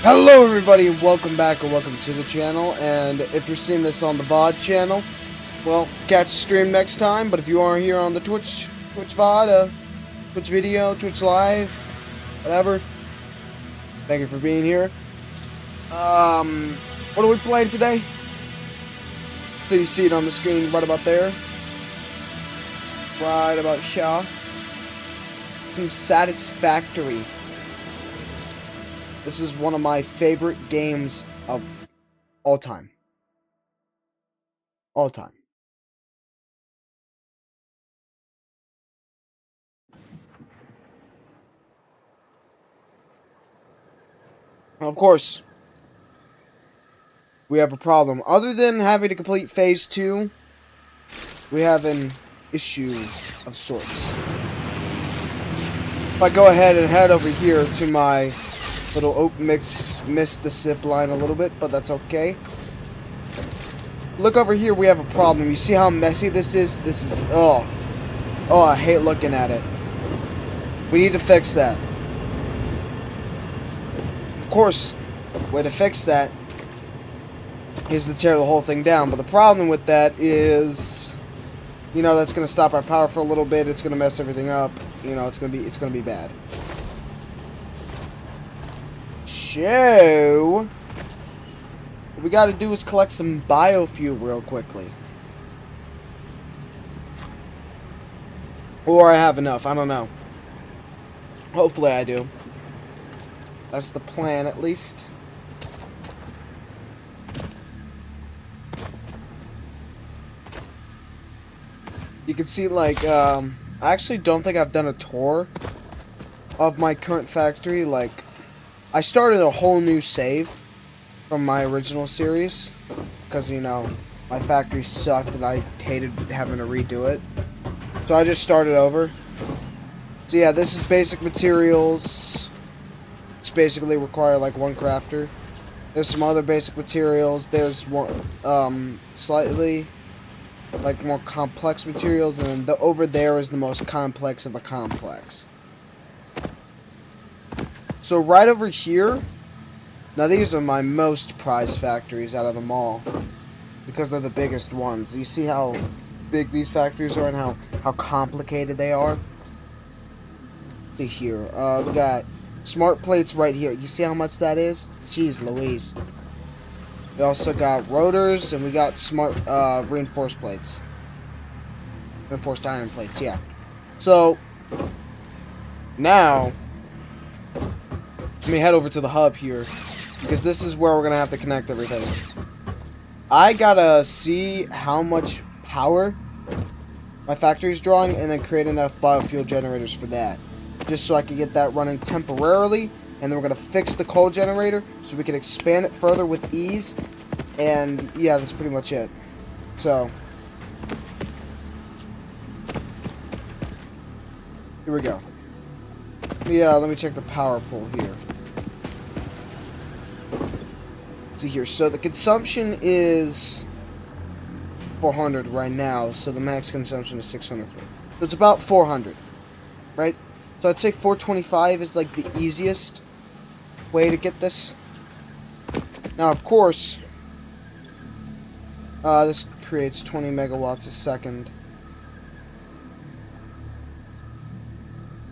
Hello everybody, and welcome back or welcome to the channel. And if you're seeing this on the VOD channel, well, catch the stream next time. But if you are here on the Twitch VOD, Twitch video, Twitch live, whatever, thank you for being here. What are we playing today? So you see it on the screen right about there. Right about here. Some Satisfactory. This is one of my favorite games of all time. All time. Now, of course, we have a problem. Other than having to complete Phase 2, we have an issue of sorts. If I go ahead and head over here to my little oat mix, missed the zip line a little bit, but that's okay. Look over here, we have a problem. You see how messy this is? This is, oh, I hate looking at it. We need to fix that. Of course, way to fix that is to tear the whole thing down. But the problem with that is, you know, that's going to stop our power for a little bit. It's going to mess everything up. You know, it's going to be bad. So, what we got to do is collect some biofuel real quickly. Or I have enough. I don't know. Hopefully I do. That's the plan, at least. You can see, like, I actually don't think I've done a tour of my current factory. Like, I started a whole new save from my original series. Because, you know, my factory sucked and I hated having to redo it. So I just started over. So yeah, this is basic materials. It's basically require like one crafter. There's some other basic materials. There's one slightly like more complex materials, and the over there is the most complex of the complex. So right over here, now these are my most prized factories out of them all, because they're the biggest ones. You see how big these factories are and how complicated they are? See here, we got smart plates right here. You see how much that is? Jeez Louise. We also got rotors, and we got smart reinforced plates. Reinforced iron plates, yeah. So, now, let me head over to the hub here, because this is where we're going to have to connect everything. I gotta see how much power my factory is drawing, and then create enough biofuel generators for that. Just so I can get that running temporarily, and then we're going to fix the coal generator so we can expand it further with ease. And yeah, that's pretty much it. So, here we go. Yeah, let me check the power pool here. Let's see here. So the consumption is 400 right now, so the max consumption is 600. So it's about 400, right? So I'd say 425 is like the easiest way to get this. Now, of course, this creates 20 megawatts a second.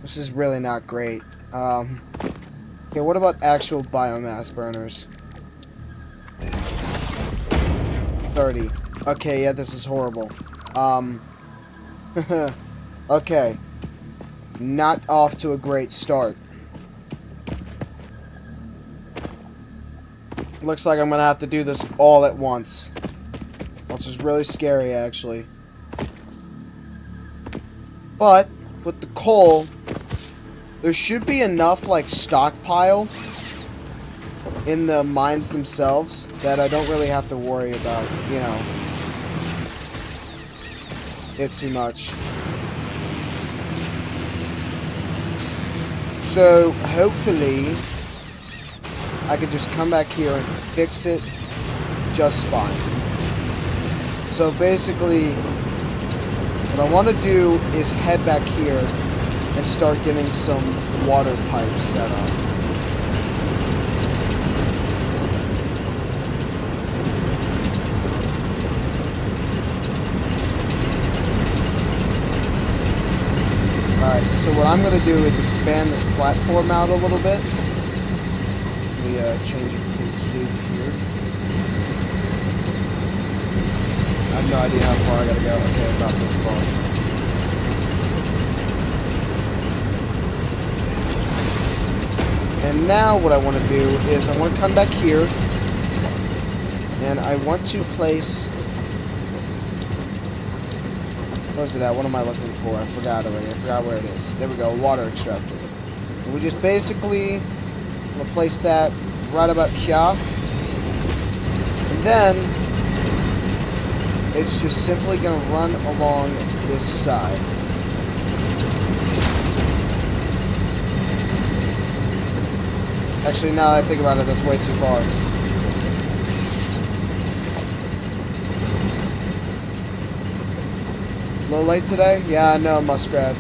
This is really not great. Okay, what about actual biomass burners? 30. Okay, yeah, this is horrible. Okay. Not off to a great start. Looks like I'm gonna have to do this all at once, which is really scary, actually. But with the coal, there should be enough like stockpile in the mines themselves that I don't really have to worry about, you know, it too much. So hopefully I can just come back here and fix it just fine. So basically, what I want to do is head back here and start getting some water pipes set up. what I'm going to do is expand this platform out a little bit. Let me change it to zoom here. I have no idea how far I got to go. Okay, about this far. And now what I want to do is I want to come back here. And I want to place... Where's it at? What am I looking for? I forgot already. I forgot where it is. There we go. Water extractor. And we just basically want to place that right about here. And then it's just simply going to run along this side. Actually, now that I think about it, that's way too far. A little late today? Yeah, I know, Muskrat.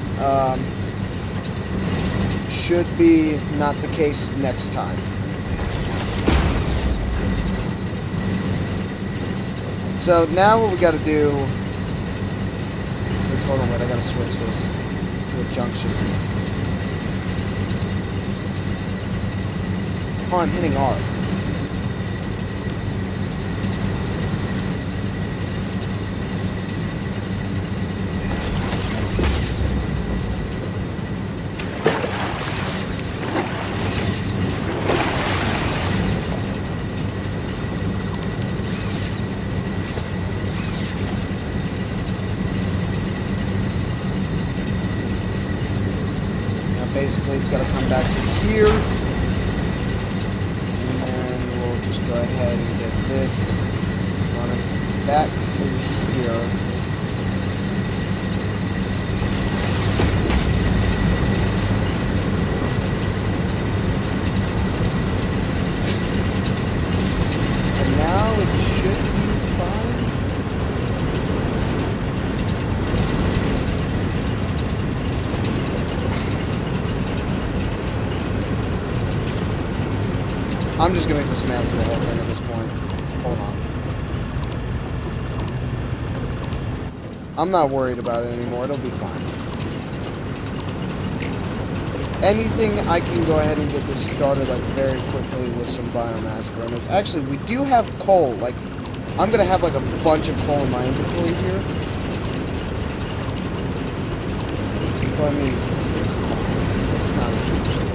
Should be not the case next time. So now what we gotta do is, hold on, wait, I gotta switch this to a junction. Oh, I'm hitting R. Basically, it's got to come back to here. And then we'll just go ahead and get this running back through here. And now it should be fine. I'm just going to dismantle the whole thing at this point. Hold on. I'm not worried about it anymore. It'll be fine. Anything, I can go ahead and get this started like very quickly with some biomass burners. Actually, we do have coal. Like, I'm going to have like a bunch of coal in my inventory here. Well, I mean, it's not a huge deal.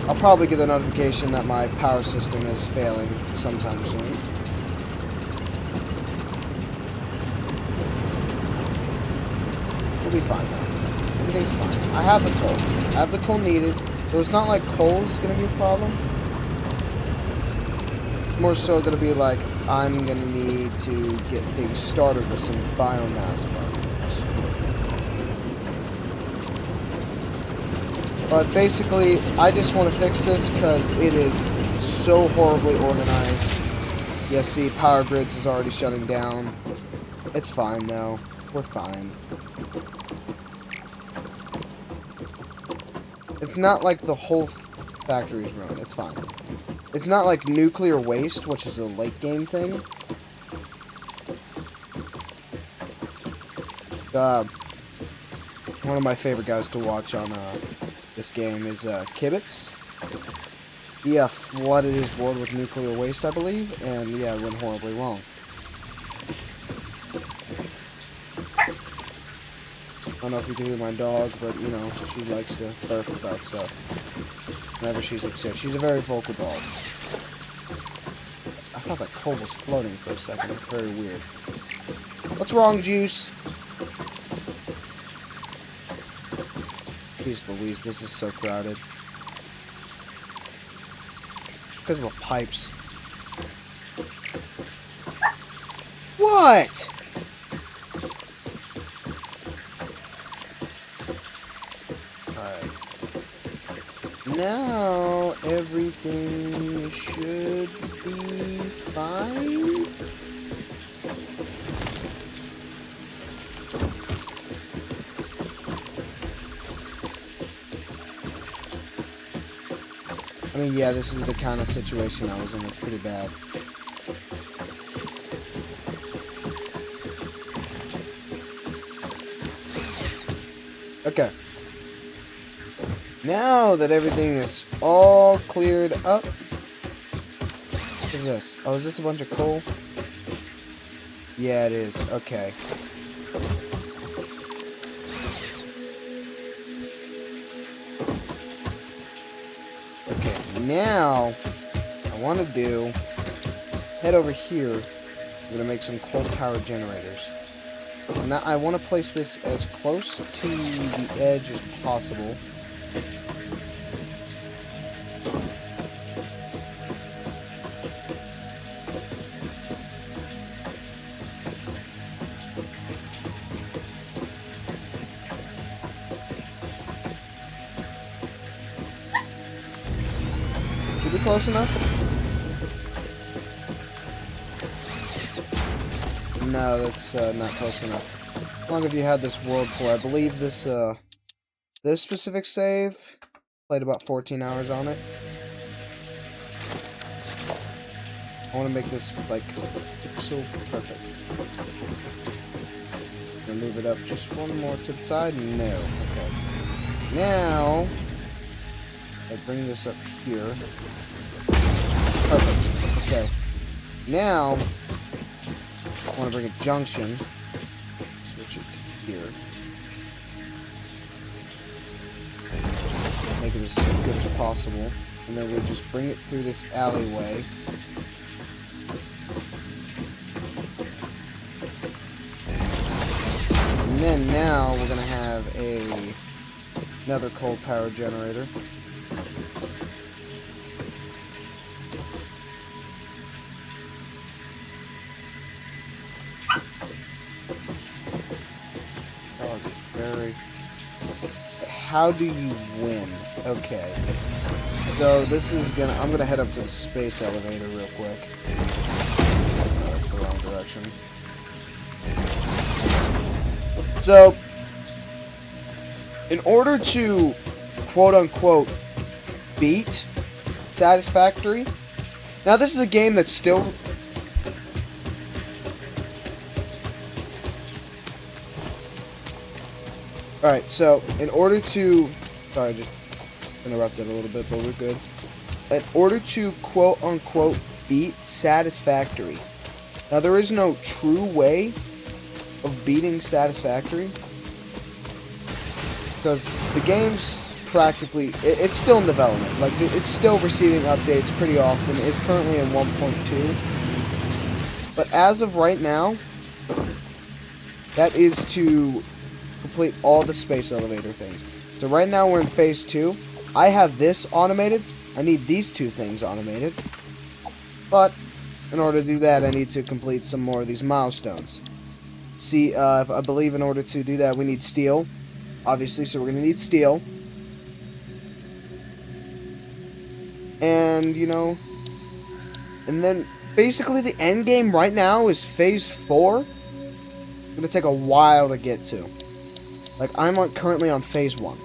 I'll probably get a notification that my power system is failing sometime soon. We'll be fine now. Everything's fine. I have the coal. I have the coal needed. So it's not like coal is going to be a problem. More so going to be like, I'm going to need to get things started with some biomass burners. But basically, I just want to fix this because it is so horribly organized. Yeah, see, Power Grids is already shutting down. It's fine, though. We're fine. It's not like the whole factory is ruined. It's fine. It's not like nuclear waste, which is a late game thing. One of my favorite guys to watch on this game is Kibitz. He flooded his board with nuclear waste, I believe, and yeah, it went horribly wrong. I don't know if you can hear my dog, but you know, she likes to bark about stuff whenever she's upset. She's a very vocal dog. I thought that coal was floating for a second. It's very weird. What's wrong, Juice? Jeez Louise, this is so crowded. Because of the pipes. What? Alright. Now everything should be fine. I mean, yeah, this is the kind of situation I was in. It's pretty bad. Okay. Now that everything is all cleared up. What is this? Oh, is this a bunch of coal? Yeah, it is. Okay. Okay, now I want to do head over here. I'm going to make some coal power generators. And now I want to place this as close to the edge as possible. Should be close enough? No, that's not close enough. How long have you had this world for? I believe this this specific save played about 14 hours on it. I want to make this like pixel perfect. Gonna move it up just one more to the side. No. Okay. Now I bring this up here. Perfect. Okay. Now I want to bring a junction. Switch it to here. Make it as good as possible. And then we'll just bring it through this alleyway. And then now we're going to have another coal power generator. How do you win? Okay. So this is I'm gonna head up to the space elevator real quick. Oh, that's the wrong direction. So in order to quote unquote beat Satisfactory. Now this is a game that's still Alright, so in order to... Sorry, I just interrupted a little bit, but we're good. In order to quote-unquote beat Satisfactory. Now, there is no true way of beating Satisfactory. Because the game's practically... It's still in development. Like, it's still receiving updates pretty often. It's currently in 1.2. But as of right now, that is to complete all the space elevator things. So right now we're in phase 2. I have this automated. I need these two things automated. But in order to do that, I need to complete some more of these milestones. See, I believe in order to do that, we need steel. Obviously, so we're going to need steel. And, you know, and then basically the end game right now is phase 4. It's going to take a while to get to. Like, I'm currently on phase 1.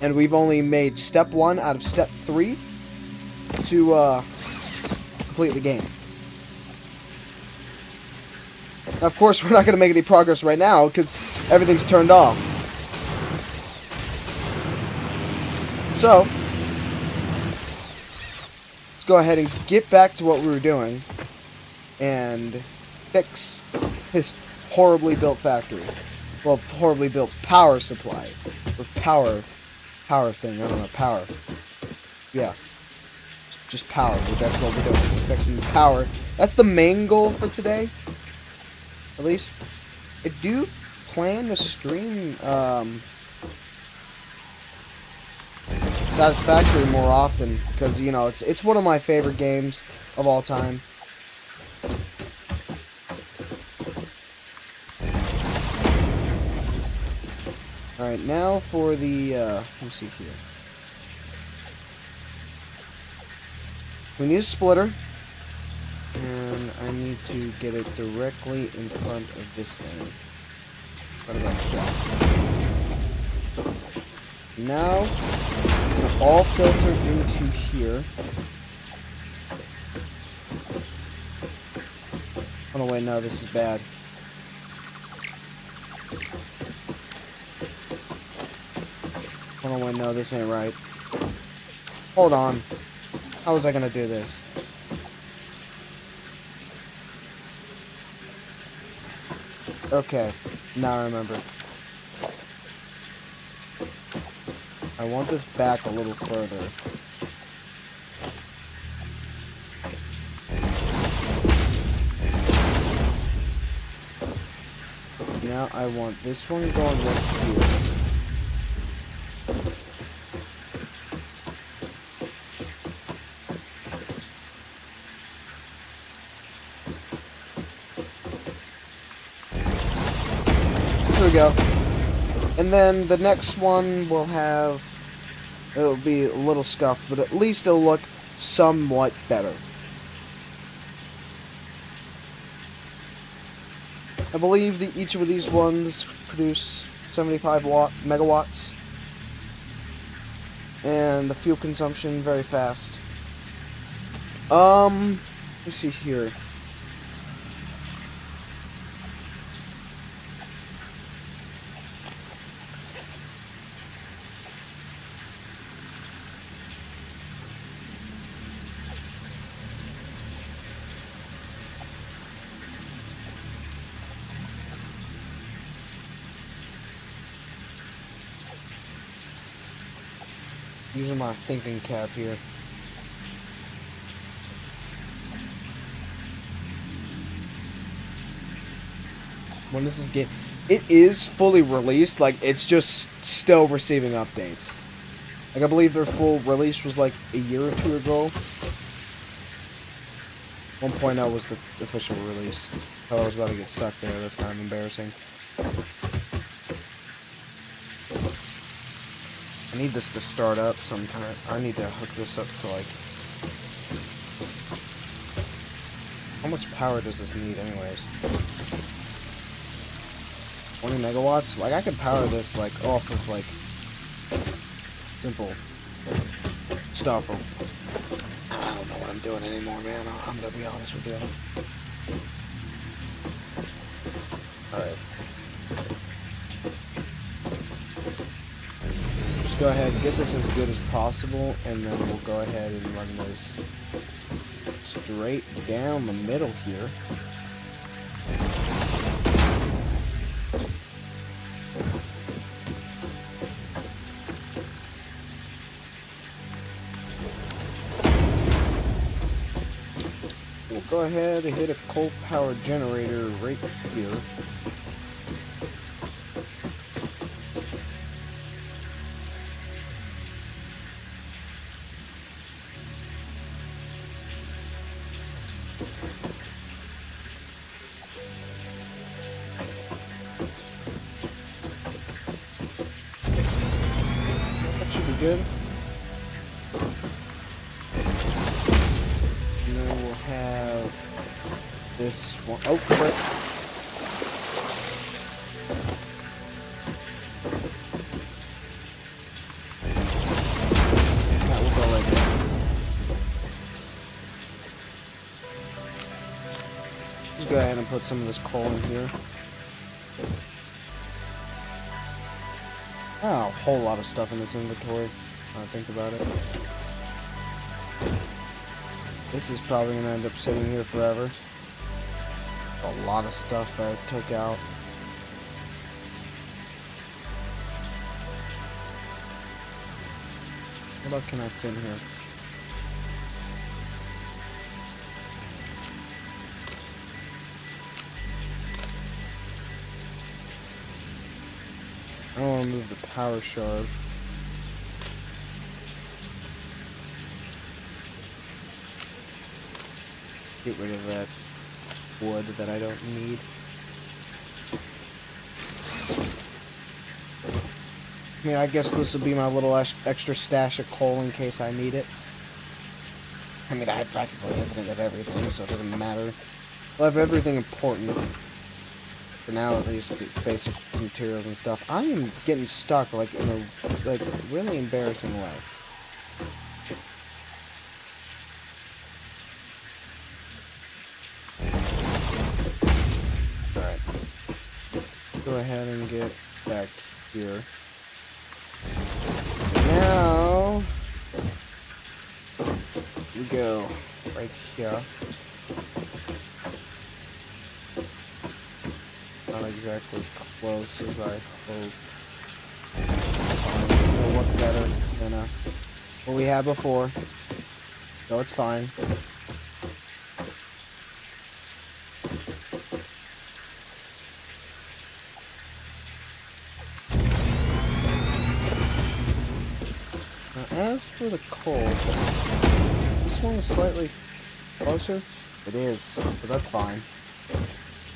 And we've only made step 1 out of step 3 to complete the game. Now, of course, we're not going to make any progress right now because everything's turned off. So, let's go ahead and get back to what we were doing and fix this horribly built factory. Well, horribly built power supply. Or power thing. I don't know. Power. Yeah. Just power. That's what we're doing. Just fixing the power. That's the main goal for today. At least. I do plan to stream Satisfactory more often. Because, you know, it's one of my favorite games of all time. Alright, now for the, let me see here. We need a splitter. And I need to get it directly in front of this thing. What about that? Now, I'm going to all filter into here. Oh no, wait, no, this is bad. Hold on, wait, no, this ain't right. Hold on. How was I gonna do this? Okay, now I remember. I want this back a little further. Now I want this one going right here. There we go. And then the next one will have, it'll be a little scuffed, but at least it'll look somewhat better. I believe that each of these ones produce 75 megawatts. And the fuel consumption very fast. Let me see here. Using my thinking cap here. When this is it is fully released, like it's just still receiving updates. Like I believe their full release was like a year or two ago. 1.0 was the official release. Thought I was about to get stuck there. That's kind of embarrassing. I need this to start up sometime. I need to hook this up to like... How much power does this need anyways? 20 megawatts? Like I could power this like off of like simple stuff. I don't know what I'm doing anymore, man. I'm gonna be honest with you. Alright. Go ahead and get this as good as possible, and then we'll go ahead and run this straight down the middle here. We'll go ahead and hit a coal power generator right here. Good. And then we'll have this one. Oh, frick. That will go right there. Just go ahead and put some of this coal in here. Oh, a whole lot of stuff in this inventory. When I think about it. This is probably going to end up sitting here forever. A lot of stuff that I took out. What else can I fit here? I don't want to move the power shard. Get rid of that wood that I don't need. I mean, I guess this will be my little extra stash of coal in case I need it. I mean, I have practically everything, so it doesn't matter. I'll have everything important. For now, at least, the basic materials and stuff. I am getting stuck, like, in a, like, really embarrassing way. Alright. Go ahead and get back here. go right here. Not exactly close as I hope. Fine. It'll look better than what we had before. So it's fine. Now, as for the coal, this one is slightly closer. It is, but that's fine.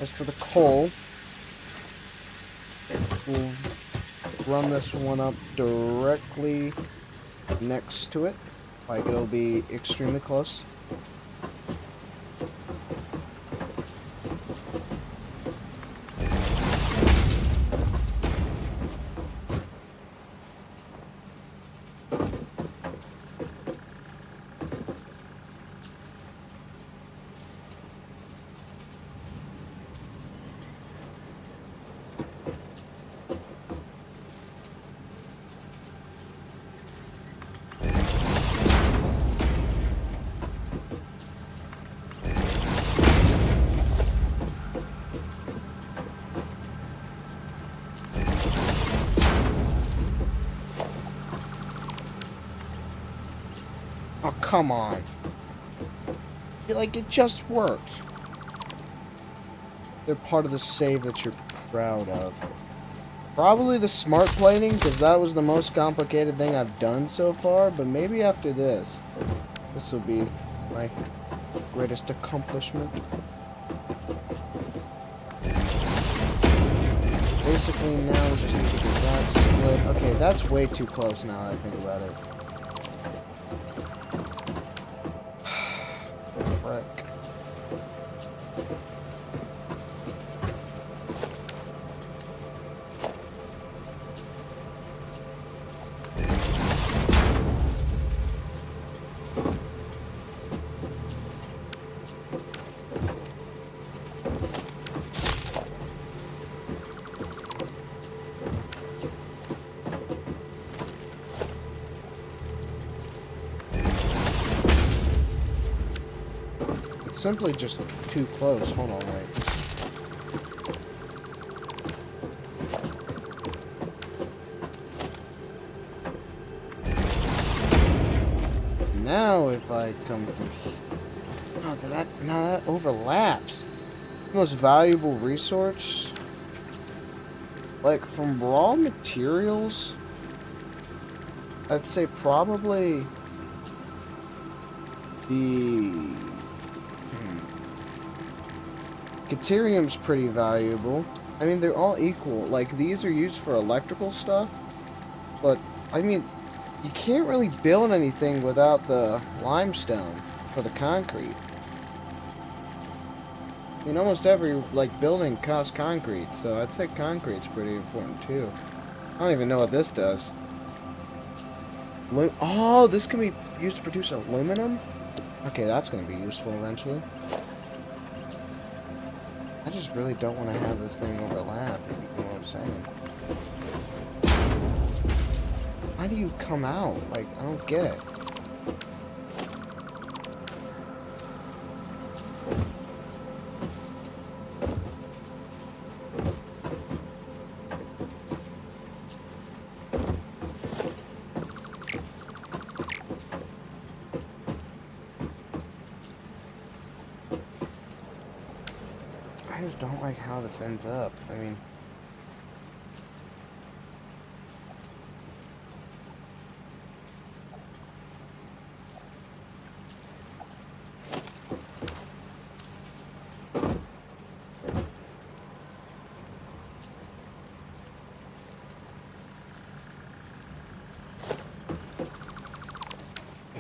As for the coal, we'll run this one up directly next to it. Like, it'll be extremely close. Oh, come on. Like, it just worked. They're part of the save that you're proud of. Probably the smart plating, because that was the most complicated thing I've done so far, but maybe after this will be my greatest accomplishment. Basically, now we just need to get that split. Okay, that's way too close now that I think about it. Frick. Simply just too close. Hold on, wait. Now if I come from here. Oh, now that overlaps. Most valuable resource? Like, from raw materials? I'd say probably the Caterium's pretty valuable. I mean, they're all equal. Like, these are used for electrical stuff. But, I mean, you can't really build anything without the limestone for the concrete. I mean, almost every, like, building costs concrete. So I'd say concrete's pretty important, too. I don't even know what this does. Oh, this can be used to produce aluminum? Okay, that's going to be useful eventually. I just really don't want to have this thing overlap, if you know what I'm saying. Why do you come out? Like, I don't get it. I just don't like how this ends up. I mean...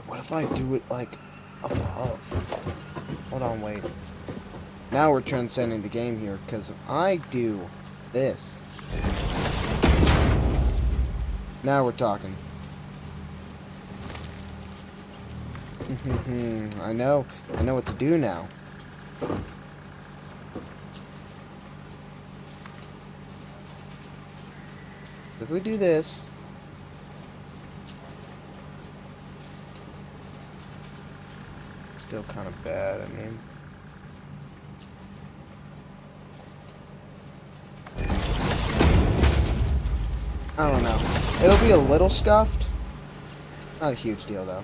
What if I do it, like, above? Hold on, wait. Now we're transcending the game here, because if I do this... Now we're talking. I know what to do now. If we do this... Still kind of bad, I mean. I don't know. It'll be a little scuffed. Not a huge deal, though.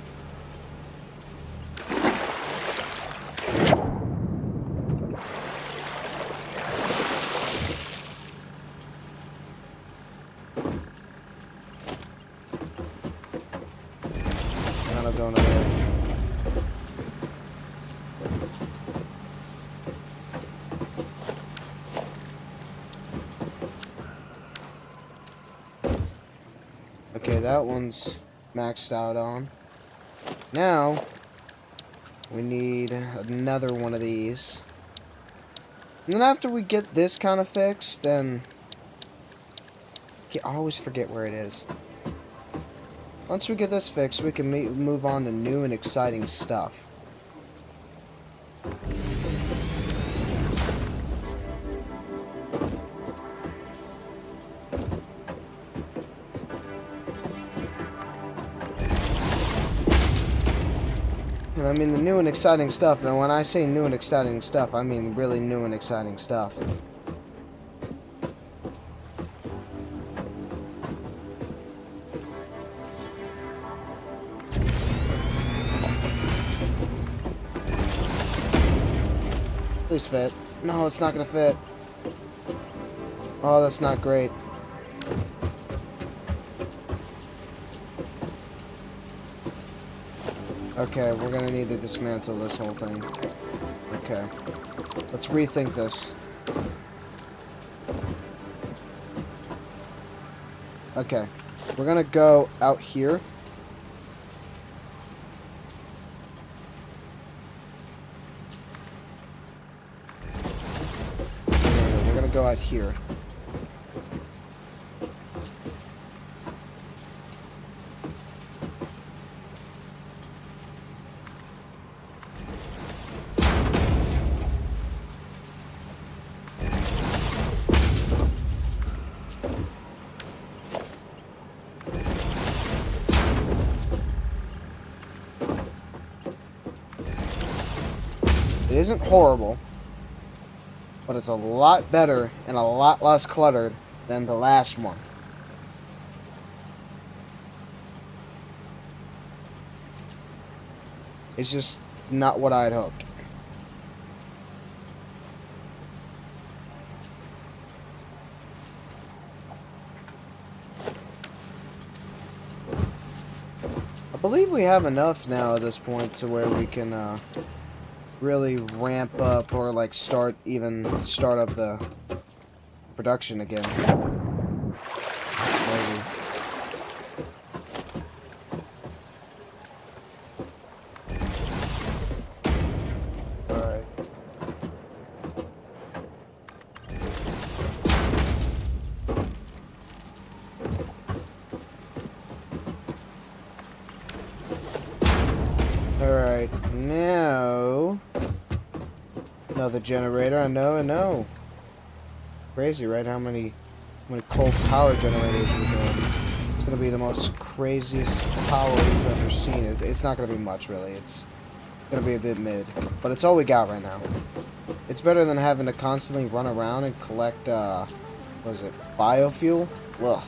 Kind of going away. Okay, that one's maxed out on. Now, we need another one of these. And then after we get this kind of fixed, then... I always forget where it is. Once we get this fixed, we can move on to new and exciting stuff. And I mean the new and exciting stuff, and when I say new and exciting stuff, I mean really new and exciting stuff. Please fit. No, it's not gonna fit. Oh, that's not great. Okay, we're gonna need to dismantle this whole thing. Okay. Let's rethink this. Okay. We're gonna go out here. We're gonna go out here. It isn't horrible, but it's a lot better and a lot less cluttered than the last one. It's just not what I had hoped. I believe we have enough now at this point to where we can really ramp up or like start up the production again. Maybe. Alright. Alright, now... Another generator, I know. Crazy, right? How many coal power generators we're doing. It's gonna be the most craziest power we've ever seen. It's not gonna be much, really. It's gonna be a bit mid. But it's all we got right now. It's better than having to constantly run around and collect, what is it, biofuel? Ugh.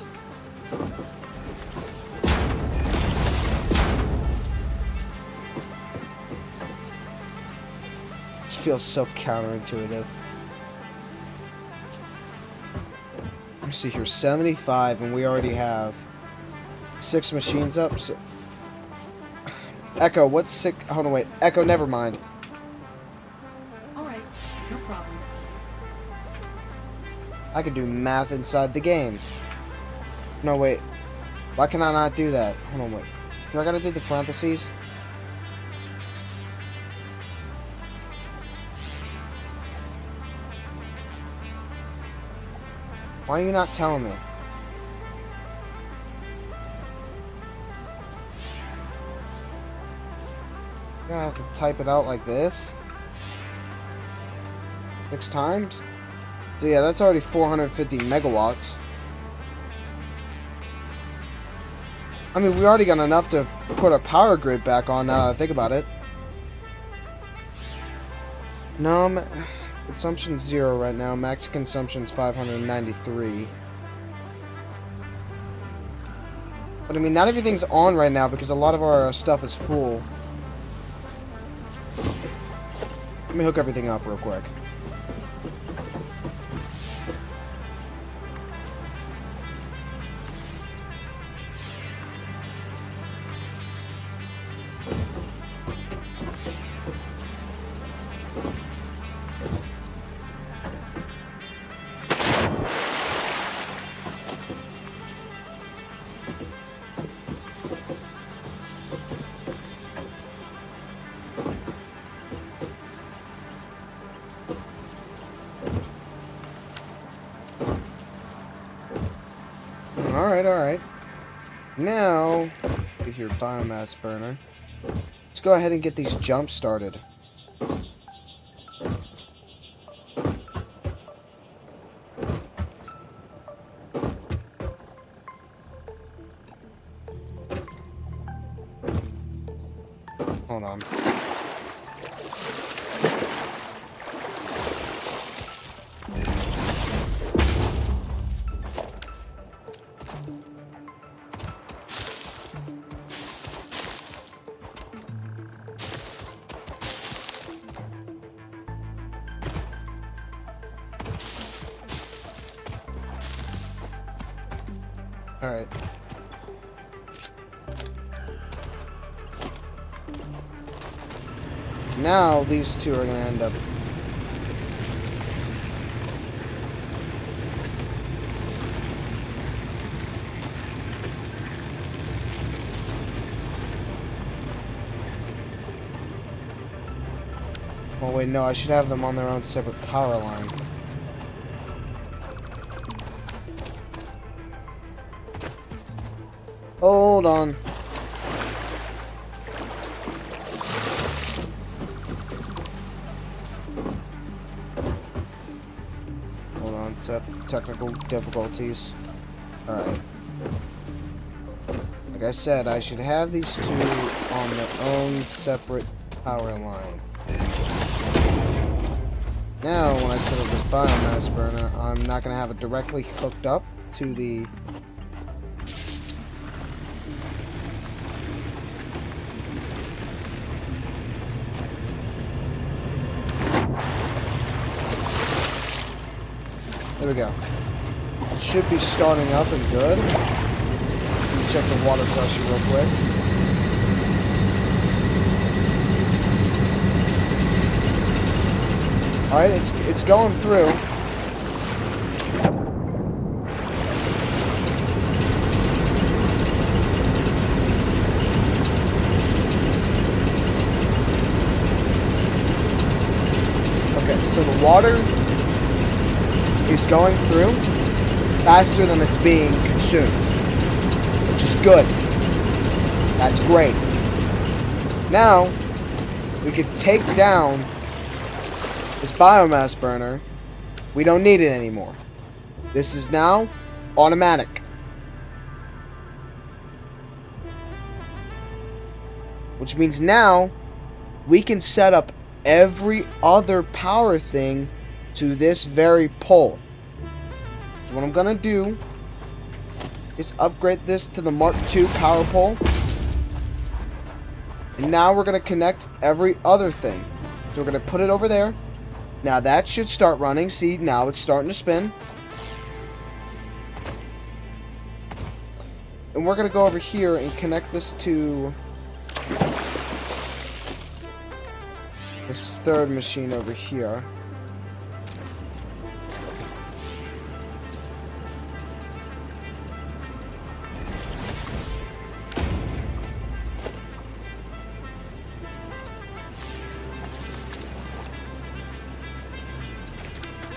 Feels so counterintuitive. Let me see here, 75, and we already have 6 machines up. So Echo, what's 6? Hold on, wait. Echo, never mind. Alright, no problem. I can do math inside the game. No, wait. Why can I not do that? Hold on, wait. Do I gotta do the parentheses? Why are you not telling me? I'm gonna have to type it out like this. 6 times? So yeah, that's already 450 megawatts. I mean, we already got enough to put a power grid back on now that I think about it. No, consumption's 0 right now. Max consumption's 593. But I mean, not everything's on right now because a lot of our stuff is full. Let me hook everything up real quick. Alright. Now, get your biomass burner. Let's go ahead and get these jumps started. Hold on. Alright. Now, these two are going to end up... Oh, wait, no, I should have them on their own separate power line. Hold on. Hold on, technical difficulties. Alright. Like I said, I should have these two on their own separate power line. Now, when I set up this biomass burner, I'm not going to have it directly hooked up to the... There we go. It should be starting up and good. Let me check the water pressure real quick. Alright, it's going through. Okay, so the water is going through faster than it's being consumed, which is good. That's great. Now, we could take down this biomass burner. We don't need it anymore. This is now automatic. Which means now we can set up every other power thing to this very pole. So what I'm gonna do is upgrade this to the Mark II power pole. And now we're gonna connect every other thing. So we're gonna put it over there. Now that should start running. See, now it's starting to spin. And we're gonna go over here and connect this to this third machine over here.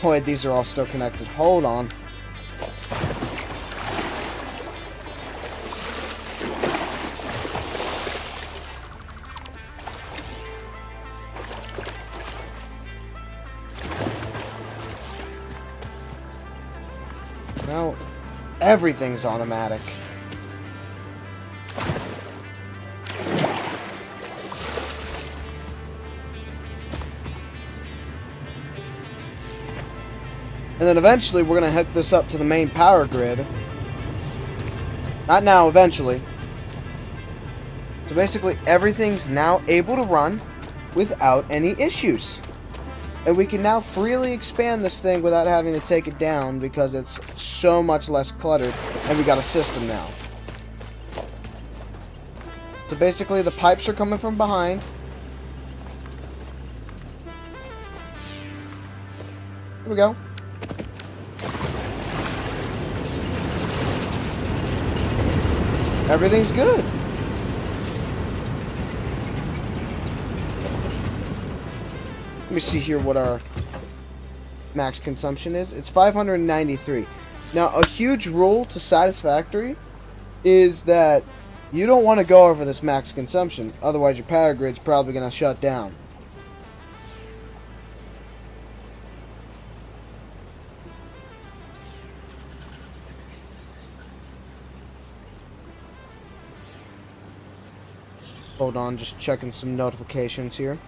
Boy, these are all still connected. Hold on. Now, everything's automatic. And then eventually we're going to hook this up to the main power grid. Not now, eventually. So basically everything's now able to run without any issues. And we can now freely expand this thing without having to take it down because it's so much less cluttered and we got a system now. So basically the pipes are coming from behind. Here we go. Everything's good. Let me see here what our max consumption is. It's 593. Now, a huge rule to Satisfactory is that you don't want to go over this max consumption. Otherwise, your power grid's probably going to shut down. Hold on, just checking some notifications here.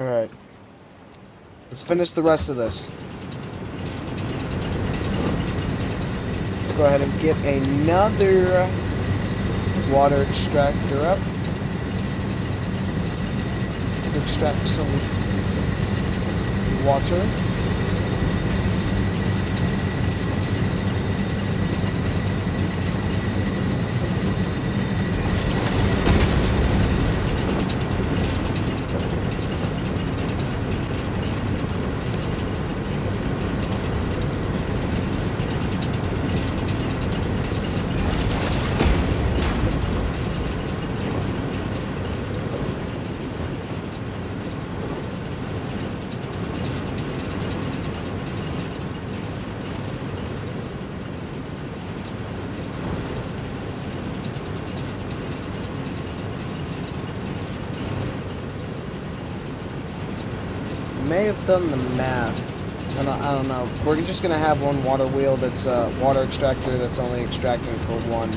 Alright. Let's finish the rest of this. Let's go ahead and get another water extractor up. Extract some water. May have done the math. I don't know. We're just gonna have one water wheel that's a water extractor that's only extracting for one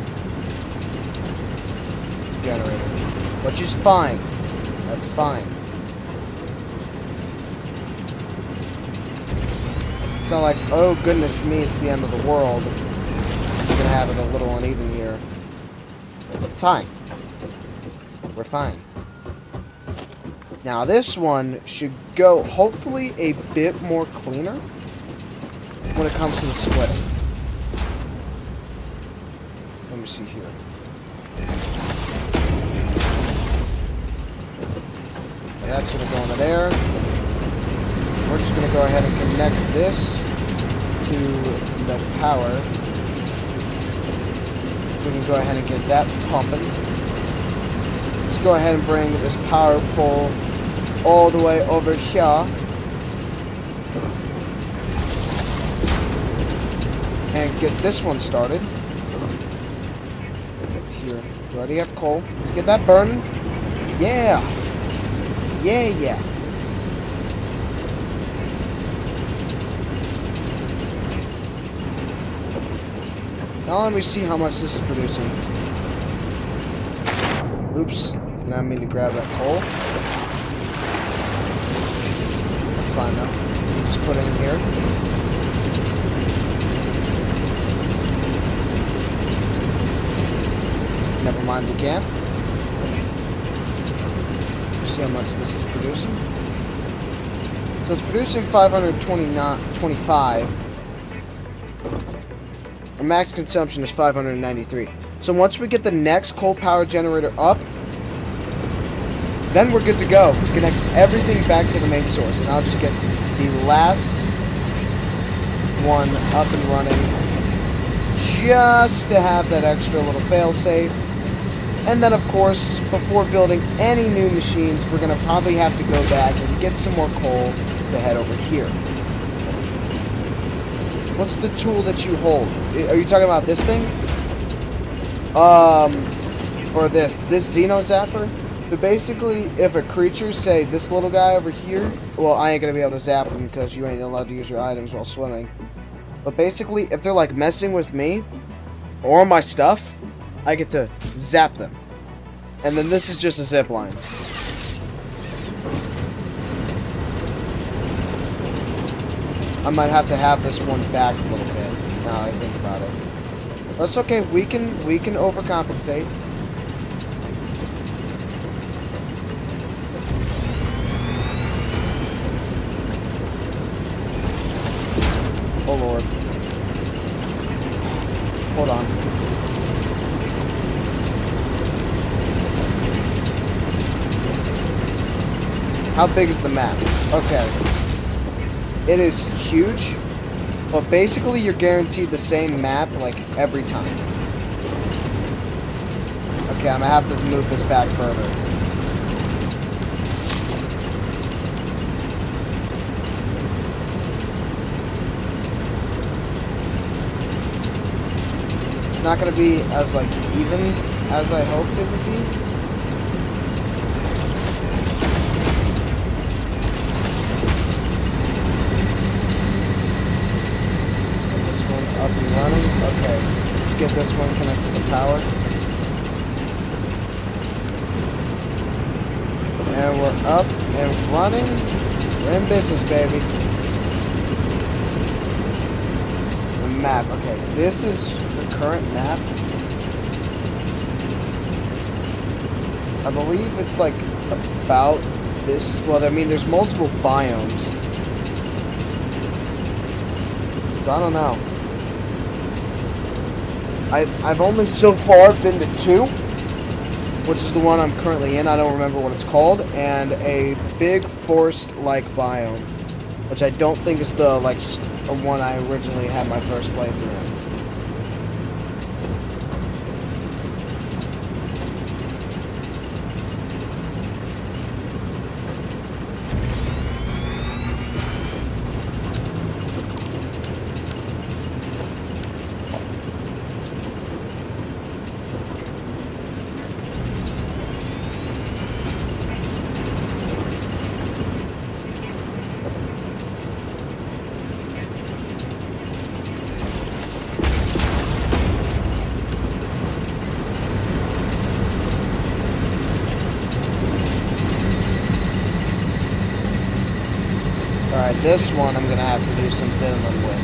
generator, which is fine. That's fine. It's not like, oh goodness me, it's the end of the world. We're gonna have it a little uneven here. It's fine. We're fine. Now this one should go hopefully a bit more cleaner when it comes to the splitting. Let me see here. That's going to go into there. We're just going to go ahead and connect this to the power. So we can go ahead and get that pumping. Let's go ahead and bring this power pole all the way over here. And get this one started. Here. We already have coal. Let's get that burning. Yeah. Yeah, yeah. Now let me see how much this is producing. Oops. Did I mean to grab that coal? That's fine though. We just put it in here. Never mind, we can't. See how much this is producing. So it's producing 525. Our max consumption is 593. So once we get the next coal power generator up, then we're good to go to connect everything back to the main source. And I'll just get the last one up and running just to have that extra little fail-safe. And then, of course, before building any new machines, we're going to probably have to go back and get some more coal to head over here. What's the tool that you hold? Are you talking about this thing? Or this Xeno Zapper? So basically, if a creature, say this little guy over here, well, I ain't gonna be able to zap him because you ain't allowed to use your items while swimming. But basically, if they're like messing with me or my stuff, I get to zap them. And then this is just a zip line. I might have to have this one back a little bit now that I think about it. But it's okay, we can overcompensate. Oh lord. Hold on. How big is the map? Okay. It is huge, but basically you're guaranteed the same map like every time. Okay, I'm gonna have to move this back further. It's not gonna be as like even as I hoped it would be. Up and running. Okay, let's get this one connected to power. And we're up and running. We're in business, baby. The map. Okay, this is the current map. I believe it's like about this. Well, I mean, there's multiple biomes. So I don't know. I've only so far been to 2, which is the one I'm currently in. I don't remember what it's called, and a big forest-like biome, which I don't think is the one I originally had my first playthrough in. Alright, this one I'm gonna have to do some fiddling with.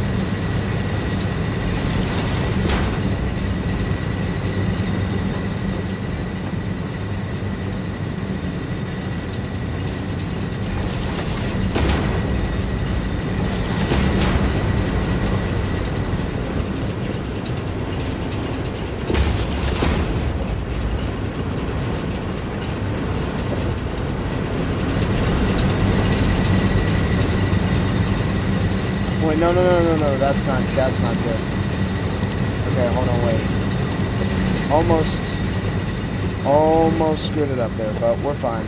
Wait, no, that's not good. Okay, hold on, wait. Almost screwed it up there, but we're fine.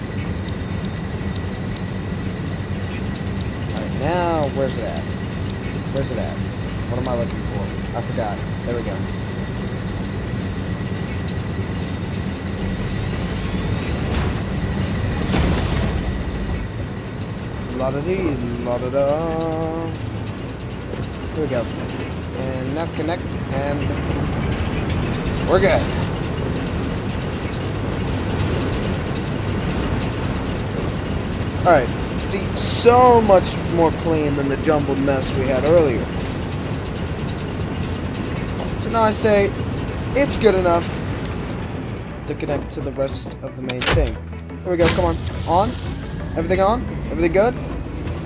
Alright, now, where's it at? Where's it at? What am I looking for? I forgot. There we go. La-da-dee, la-da-da. Here we go. And now connect, and we're good. Alright, see, so much more clean than the jumbled mess we had earlier. So now I say, it's good enough to connect to the rest of the main thing. Here we go, come on. On? Everything on? Everything good?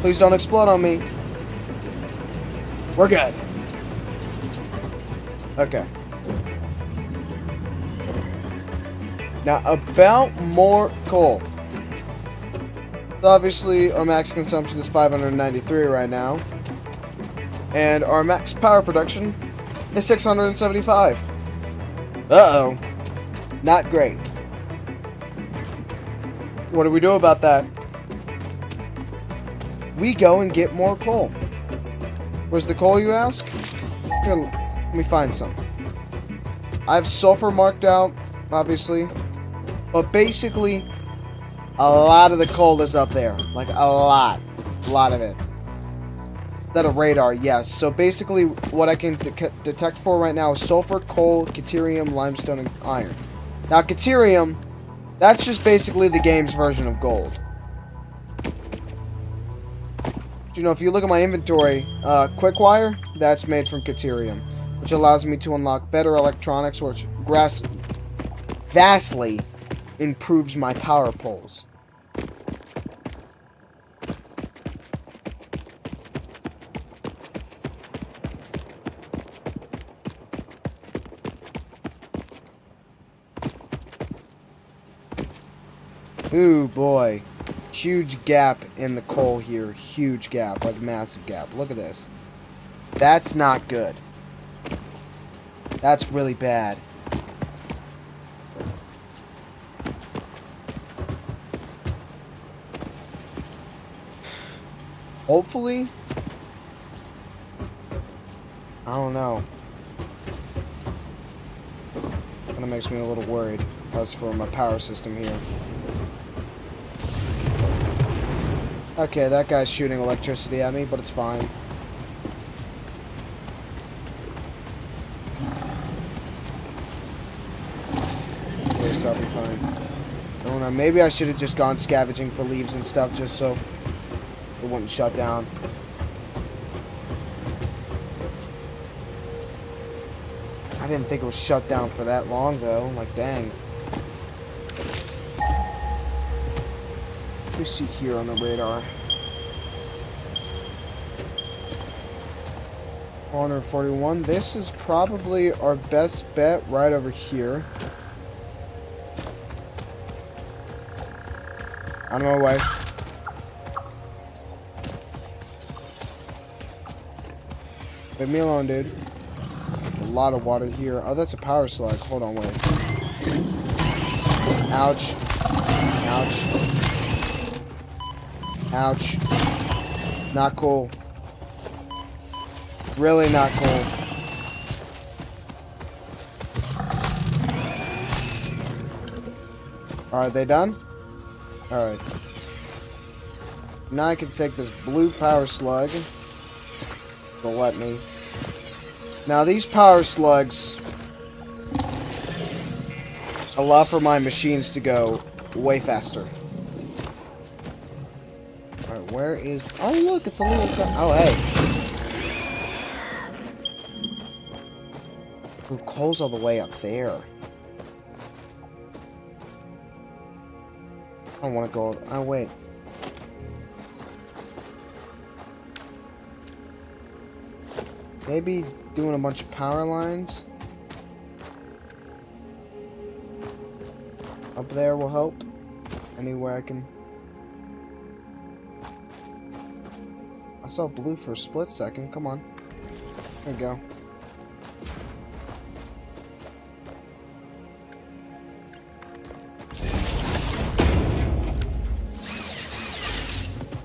Please don't explode on me. We're good. Okay. Now, about more coal. So obviously, our max consumption is 593 right now. And our max power production is 675. Uh-oh. Not great. What do we do about that? We go and get more coal. Where's the coal, you ask? Here, let me find some. I have sulfur marked out, obviously. But basically, a lot of the coal is up there. Like, a lot. A lot of it. Is that a radar? Yes. So basically, what I can detect for right now is sulfur, coal, caterium, limestone, and iron. Now, caterium, that's just basically the game's version of gold. You know, if you look at my inventory, Quickwire, that's made from caterium, which allows me to unlock better electronics, which vastly improves my power poles. Ooh, boy. Huge gap in the coal here. Huge gap. Like, massive gap. Look at this. That's not good. That's really bad. Hopefully. I don't know. Kind of makes me a little worried as for my power system here. Okay, that guy's shooting electricity at me, but it's fine. Yes, I'll be fine. I don't know, maybe I should have just gone scavenging for leaves and stuff just so it wouldn't shut down. I didn't think it was shut down for that long, though. Like, dang. Let me see here on the radar. 441. This is probably our best bet right over here. Out of my way. Leave me alone, dude. A lot of water here. Oh, that's a power slug. Hold on, wait. Ouch. Ouch. Ouch. Not cool. Really not cool. Are they done? Alright. Now I can take this blue power slug. They'll let me. Now these power slugs allow for my machines to go way faster. Alright, where is... Oh, look, it's a little... Oh, hey. Ooh, coal's all the way up there. I don't want to go... Oh, wait. Maybe doing a bunch of power lines up there will help. Anywhere I can... I saw blue for a split second. Come on. There we go.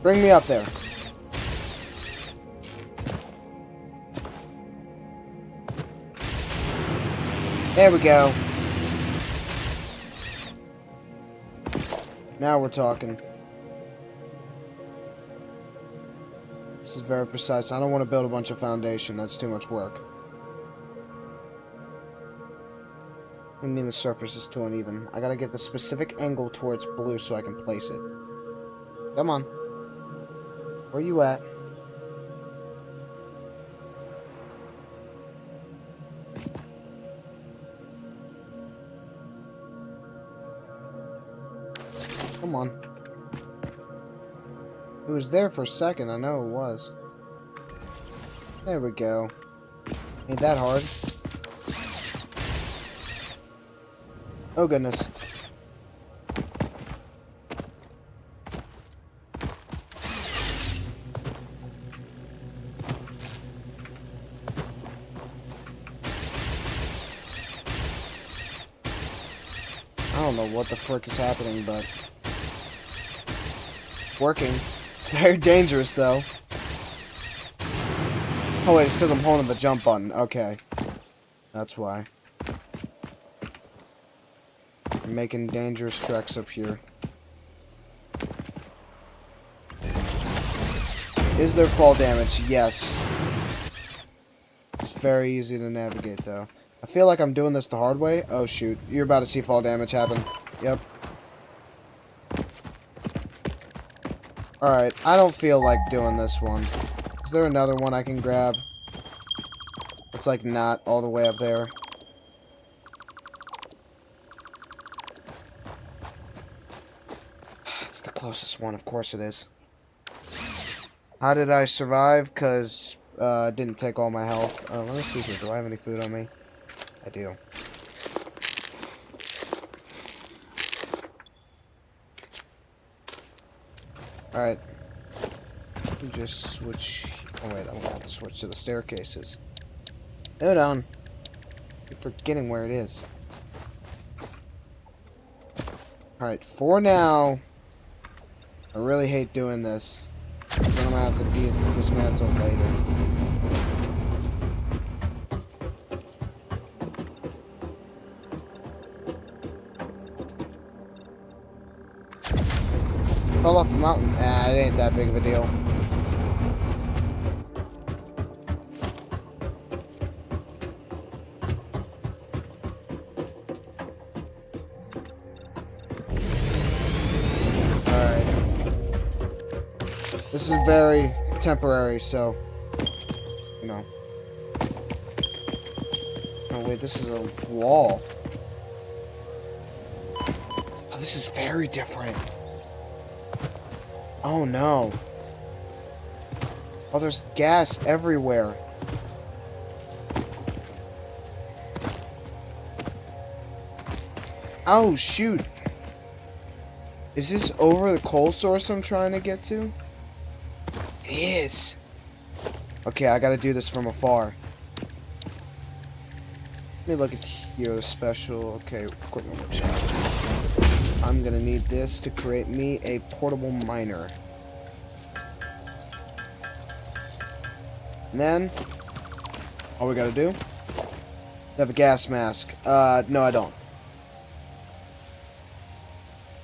Bring me up there. There we go. Now we're talking. This is very precise. I don't want to build a bunch of foundation. That's too much work. I mean, the surface is too uneven. I gotta get the specific angle towards blue so I can place it. Come on. Where you at? Come on. It was there for a second, I know it was. There we go. Ain't that hard. Oh goodness. I don't know what the frick is happening, but it's working. It's very dangerous, though. Oh wait, it's because I'm holding the jump button. Okay. That's why. I'm making dangerous treks up here. Is there fall damage? Yes. It's very easy to navigate, though. I feel like I'm doing this the hard way. Oh, shoot. You're about to see fall damage happen. Yep. Alright, I don't feel like doing this one. Is there another one I can grab? It's like not all the way up there. It's the closest one, of course it is. How did I survive? Because I didn't take all my health. Let me see here. Do I have any food on me? I do. Alright. Just switch. Oh, wait. I'm going to have to switch to the staircases. Hold on. I'm forgetting where it is. Alright. For now, I really hate doing this. Then I'm going to have to be dismantled later. Fell off the mountain. Ah, it ain't that big of a deal. Alright. This is very temporary, so... You know. Oh, wait, this is a wall. Oh, this is very different. Oh, no. Oh, there's gas everywhere. Oh, shoot. Is this over the coal source I'm trying to get to? It is. Okay, I gotta do this from afar. Let me look at here, the special. Okay, equipment workshop. I'm gonna need this to create me a portable miner. And then, all we gotta do, have a gas mask. No, I don't.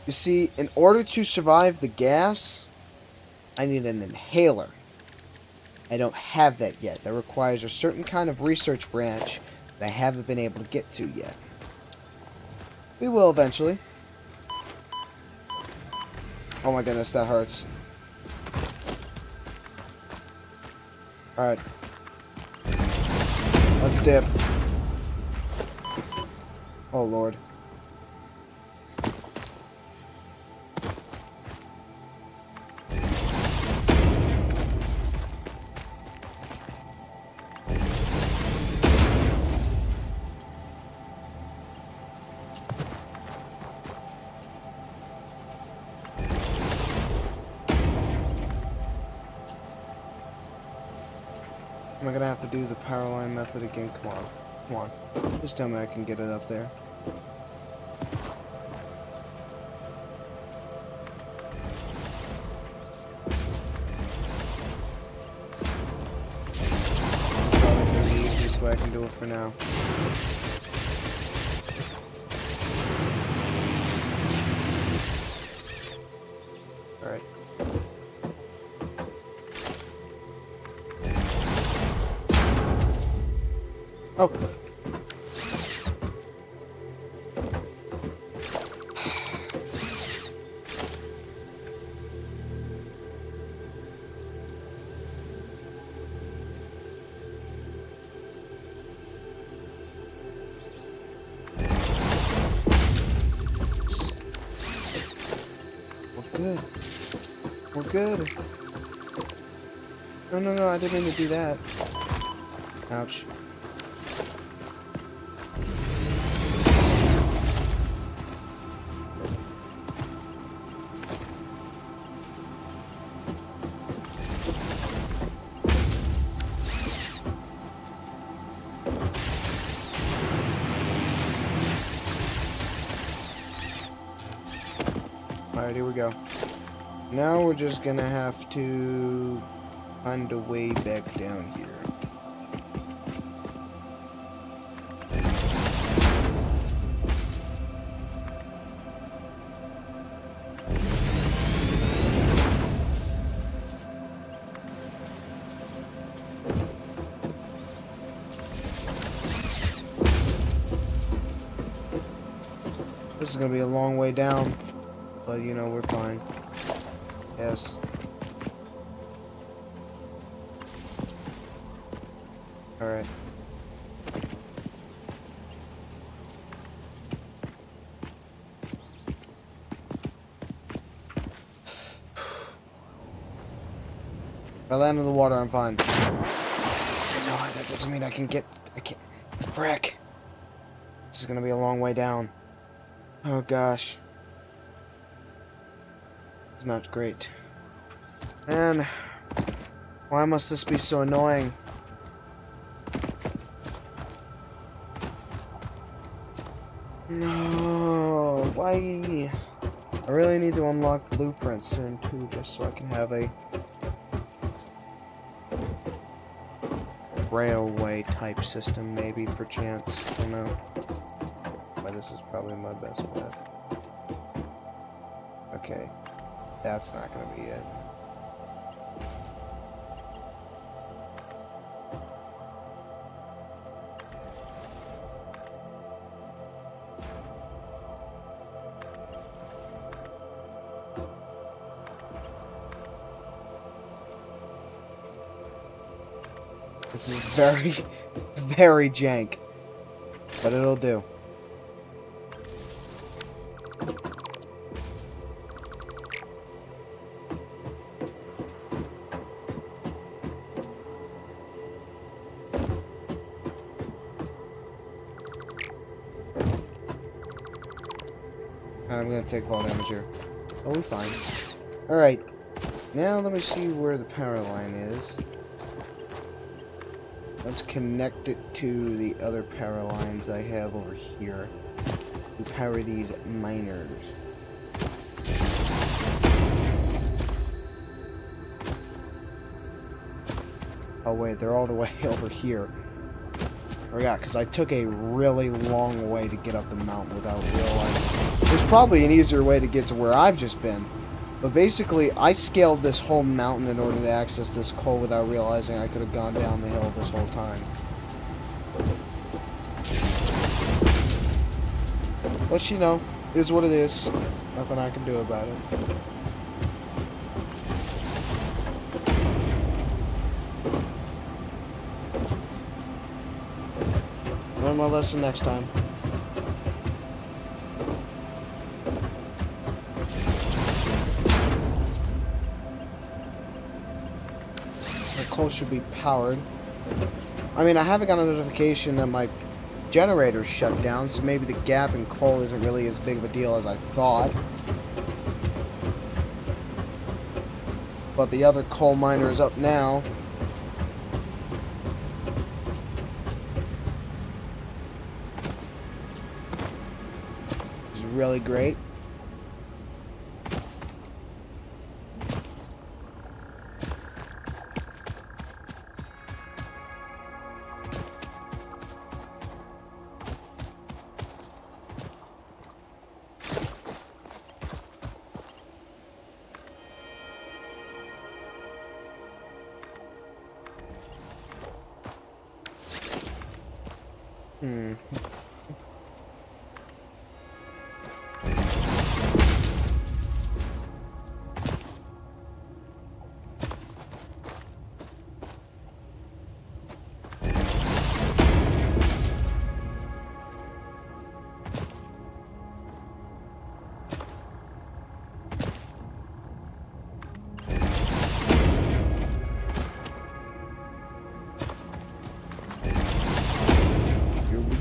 You see, in order to survive the gas, I need an inhaler. I don't have that yet. That requires a certain kind of research branch that I haven't been able to get to yet. We will eventually. Oh my goodness, that hurts. Alright. Let's dip. Oh lord. Am I gonna have to do the power line method again? Come on. Come on. Just tell me I can get it up there. Probably the easiest way I can do it for now. Alright. Oh. We're good. We're good. No, no, no, I didn't mean to do that. Ouch. Alright, here we go. Now we're just gonna have to find a way back down here. This is gonna be a long way down, but you know, we're fine. Yes. Alright. If I land in the water, I'm fine. But no, that doesn't mean I can't. Frick. This is gonna be a long way down. Oh gosh. It's not great. Man, why must this be so annoying? No, why? I really need to unlock blueprints soon too, just so I can have a railway type system, maybe, perchance. I don't know. But this is probably my best bet. Okay, that's not gonna be it. This is very, very jank, but it'll do. I'm gonna take fall damage here. Oh, we're fine. Alright. Now let me see where the power line is. Let's connect it to the other power lines I have over here to power these miners. Oh wait, they're all the way over here. I forgot, because I took a really long way to get up the mountain without realizing. There's probably an easier way to get to where I've just been. But basically, I scaled this whole mountain in order to access this coal without realizing I could have gone down the hill this whole time. But you know, it is what it is. Nothing I can do about it. Learn my lesson next time. Coal should be powered. I mean, I haven't got a notification that my generator's shut down, so maybe the gap in coal isn't really as big of a deal as I thought. But the other coal miner is up now. Which is really great.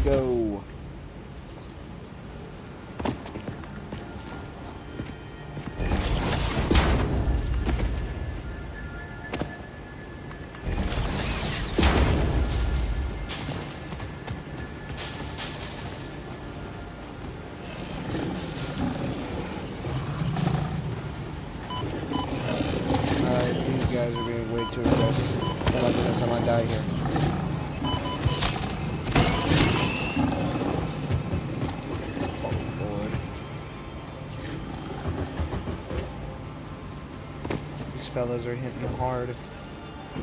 Go. These guys are being way too aggressive. Oh my goodness, I might die here. Fellas are hitting hard,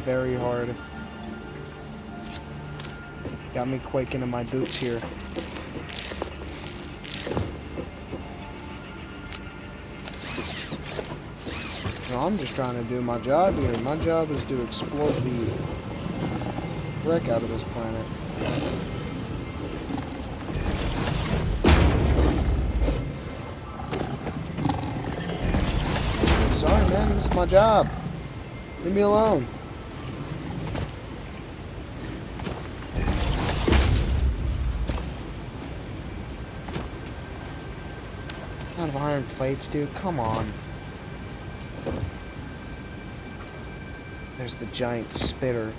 very hard. Got me quaking in my boots here. No, I'm just trying to do my job here. My job is to explore the wreck out of this planet. Sorry, man. This is my job. Leave me alone. Out of iron plates, dude. Come on. There's the giant spitter.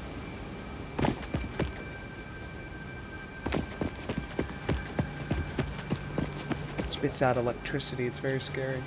It spits out electricity. It's very scary.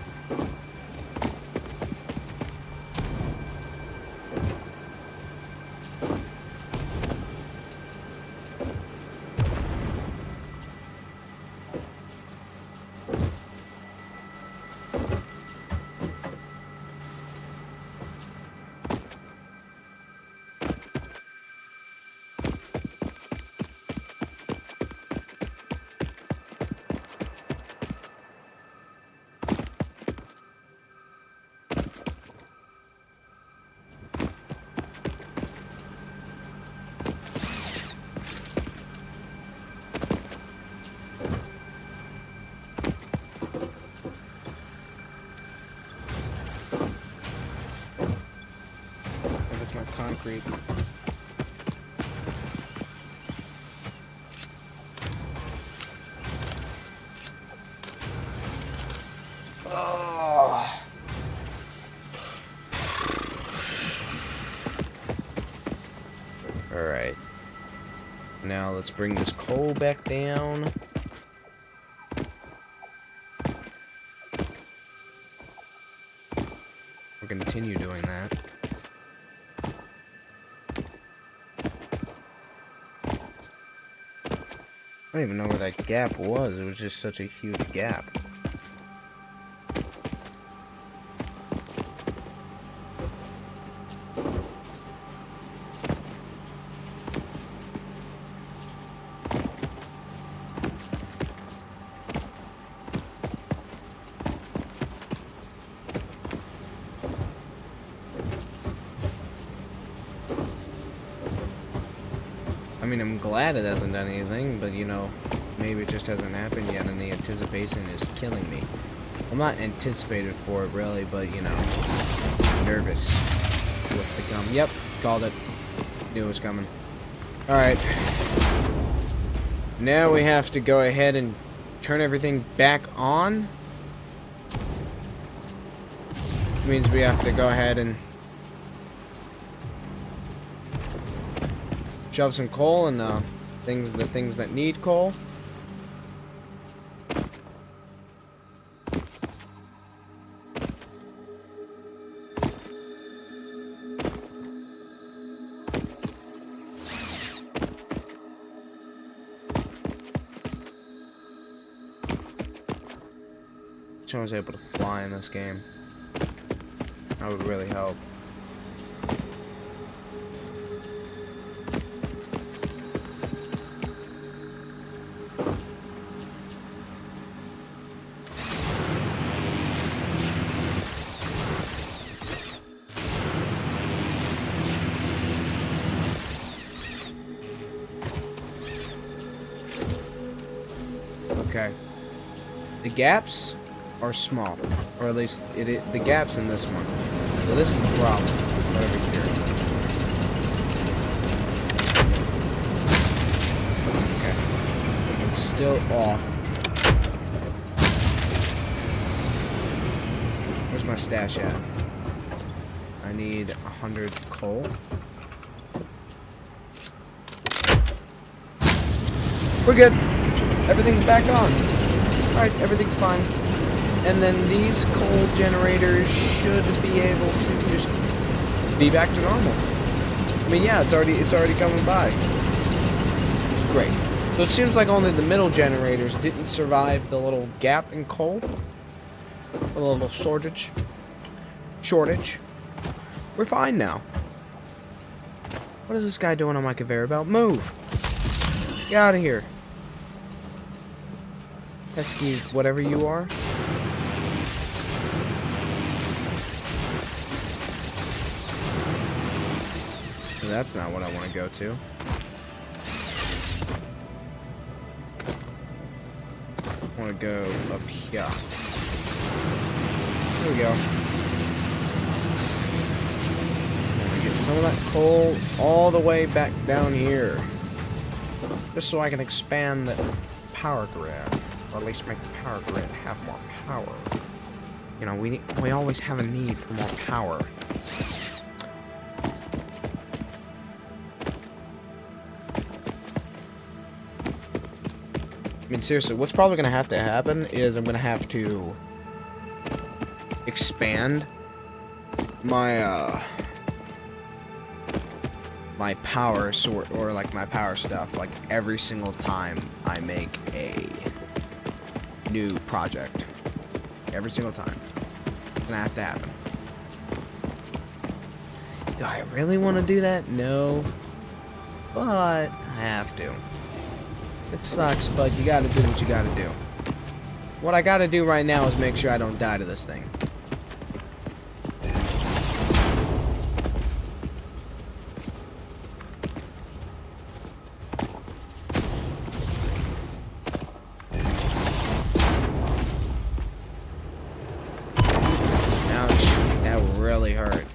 Concrete. Oh. All right. Now let's bring this coal back down. We'll continue doing that. I don't even know where that gap was. It was just such a huge gap. I mean, I'm glad it hasn't done anything, but you know, maybe it just hasn't happened yet, and the anticipation is killing me. I'm not anticipated for it, really, but you know, nervous. What's to come? Yep, called it. Knew it was coming. Alright. Now we have to go ahead and turn everything back on. Which means we have to go ahead and shove some coal and the things that need coal. If I was able to fly in this game, that would really help. Okay. The gaps are small, or at least the gaps in this one. So this is the problem. Right over here. Okay. It's still off. Where's my stash at? I need 100 coal. We're good. Everything's back on. Alright, everything's fine. And then these coal generators should be able to just be back to normal. I mean, yeah, it's already coming by. Great. So it seems like only the middle generators didn't survive the little gap in coal. A little shortage. We're fine now. What is this guy doing on my conveyor belt? Move! Get out of here. Pesky, whatever you are. That's not what I want to go to. I want to go up here. There we go. I'm gonna get some of that coal all the way back down here. Just so I can expand the power grid. Or at least make the power grid have more power. You know, we always have a need for more power. I mean, seriously, what's probably going to happen is I'm going to have to expand my, my power sort, or like my power stuff, like every single time I make a new project. Every single time. It's going to have to happen. Do I really want to do that? No. But I have to. It sucks, but you gotta do what you gotta do. What I gotta do right now is make sure I don't die to this thing. Ouch, that really hurt.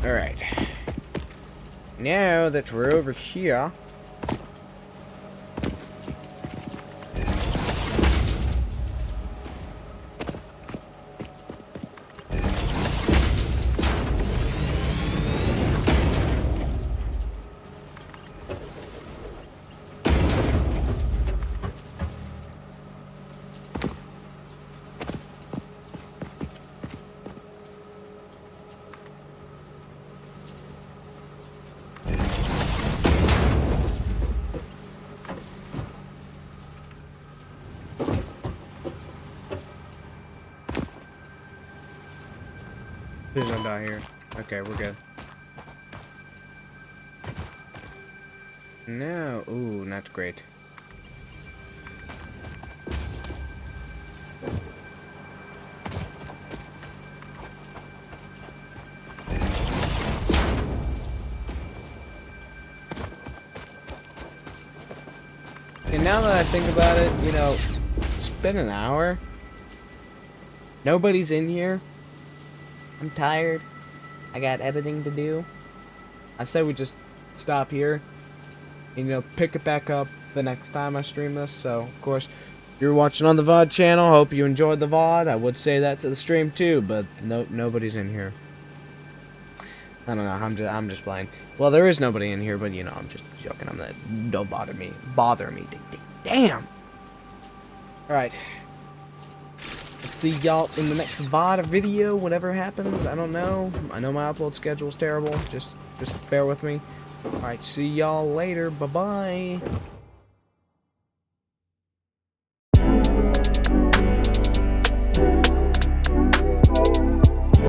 Alright. Now that we're over here, please don't die here. Okay, we're good. No, ooh, not great. And now that I think about it, you know, it's been an hour. Nobody's in here. I'm tired. I got editing to do. I said we just stop here and, you know, pick it back up the next time I stream this. So, of course, if you're watching on the VOD channel, hope you enjoyed the VOD. I would say that to the stream too, but nobody's in here. I don't know. I'm just playing. Well, there is nobody in here, but you know, I'm just joking. Don't bother me. Damn. All right. I'll see y'all in the next VOD video, whatever happens. I don't know. I know my upload schedule is terrible. Just bear with me. All right. See y'all later. Bye bye.